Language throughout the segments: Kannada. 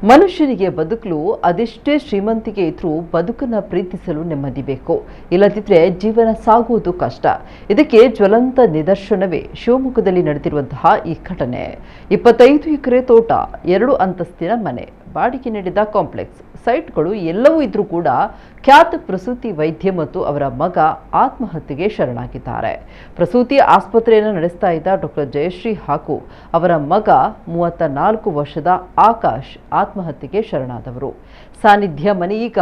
ಮನುಷ್ಯನಿಗೆ ಬದುಕಲು ಅದೆಷ್ಟೇ ಶ್ರೀಮಂತಿಕೆ ಇದ್ರೂ ಬದುಕನ್ನ ಪ್ರೀತಿಸಲು ನೆಮ್ಮದಿ ಬೇಕು. ಇಲ್ಲದಿದ್ರೆ ಜೀವನ ಸಾಗುವುದು ಕಷ್ಟ. ಇದಕ್ಕೆ ಜ್ವಲಂತ ನಿದರ್ಶನವೇ ಶಿವಮೊಗ್ಗದಲ್ಲಿ ನಡೆದಿರುವಂತಹ ಈ ಘಟನೆ. 25 ಎಕರೆ ತೋಟ, 2 ಅಂತಸ್ತಿನ ಮನೆ, ಬಾಡಿಗೆ ನೀಡಿದ ಕಾಂಪ್ಲೆಕ್ಸ್, ಸೈಟ್ಗಳು ಎಲ್ಲವೂ ಇದ್ರೂ ಕೂಡ ಖ್ಯಾತ ಪ್ರಸೂತಿ ವೈದ್ಯ ಮತ್ತು ಅವರ ಮಗ ಆತ್ಮಹತ್ಯೆಗೆ ಶರಣಾಗಿದ್ದಾರೆ. ಪ್ರಸೂತಿ ಆಸ್ಪತ್ರೆಯನ್ನು ನಡೆಸ್ತಾ ಇದ್ದ ಡಾಕ್ಟರ್ ಜಯಶ್ರೀ ಹಾಗೂ ಅವರ ಮಗ 34 ವರ್ಷದ ಆಕಾಶ್ ಆತ್ಮಹತ್ಯೆಗೆ ಶರಣಾದವರು. ಸಾನ್ನಿಧ್ಯ ಮನೆ ಈಗ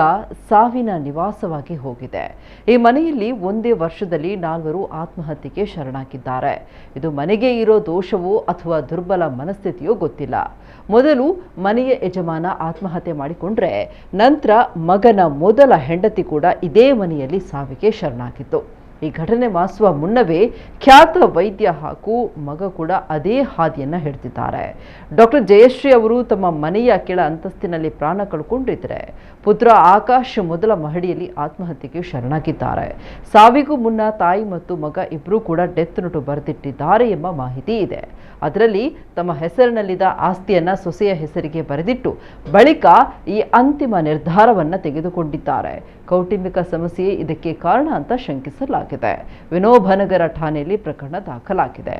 ಸಾವಿನ ನಿವಾಸವಾಗಿ ಹೋಗಿದೆ. ಈ ಮನೆಯಲ್ಲಿ ಒಂದೇ ವರ್ಷದಲ್ಲಿ 4 ಆತ್ಮಹತ್ಯೆಗೆ ಶರಣಾಗಿದ್ದಾರೆ. ಇದು ಮನೆಗೆ ಇರೋ ದೋಷವೋ ಅಥವಾ ದುರ್ಬಲ ಮನಸ್ಥಿತಿಯೋ ಗೊತ್ತಿಲ್ಲ. ಮೊದಲು ಮನೆಯ ಯಜಮಾನ ಆತ್ಮಹತ್ಯೆ ಮಾಡಿಕೊಂಡ್ರೆ ನಂತರ ಮಗನ ಮೊದಲ ಹೆಂಡತಿ ಕೂಡ ಇದೇ ಮನೆಯಲ್ಲಿ ಸಾವಿಗೆ ಶರಣಾಗಿತ್ತು. ಈ ಘಟನೆ ಮಾಸುವ ಮುನ್ನವೇ ಖ್ಯಾತ ವೈದ್ಯ ಹಾಗೂ ಮಗ ಕೂಡ ಅದೇ ಹಾದಿಯನ್ನ ಹಿಡಿದಿದ್ದಾರೆ. ಡಾಕ್ಟರ್ ಜಯಶ್ರೀ ಅವರು ತಮ್ಮ ಮನೆಯ ಕೆಳ ಅಂತಸ್ತಿನಲ್ಲಿ ಪ್ರಾಣ ಕಳ್ಕೊಂಡಿದ್ರೆ, ಪುತ್ರ ಆಕಾಶ್ ಮೊದಲ ಮಹಡಿಯಲ್ಲಿ ಆತ್ಮಹತ್ಯೆಗೆ ಶರಣಾಗಿದ್ದಾರೆ. ಸಾವಿಗೂ ಮುನ್ನ ತಾಯಿ ಮತ್ತು ಮಗ ಇಬ್ಬರೂ ಕೂಡ ಡೆತ್ ನೋಟು ಬರೆದಿಟ್ಟಿದ್ದಾರೆ ಎಂಬ ಮಾಹಿತಿ ಇದೆ. ಅದರಲ್ಲಿ ತಮ್ಮ ಹೆಸರಿನಲ್ಲಿದ್ದ ಆಸ್ತಿಯನ್ನ ಸೊಸೆಯ ಹೆಸರಿಗೆ ಬರೆದಿಟ್ಟು ಬಳಿಕ ಈ ಅಂತಿಮ ನಿರ್ಧಾರವನ್ನ ತೆಗೆದುಕೊಂಡಿದ್ದಾರೆ. ಕೌಟುಂಬಿಕ ಸಮಸ್ಯೆ ಇದಕ್ಕೆ ಕಾರಣ ಅಂತ ಶಂಕಿಸಲಾಗಿದೆ. ವಿನೋಬನಗರ ಠಾಣೆಯಲ್ಲಿ ಪ್ರಕರಣ ದಾಖಲಾಗಿದೆ.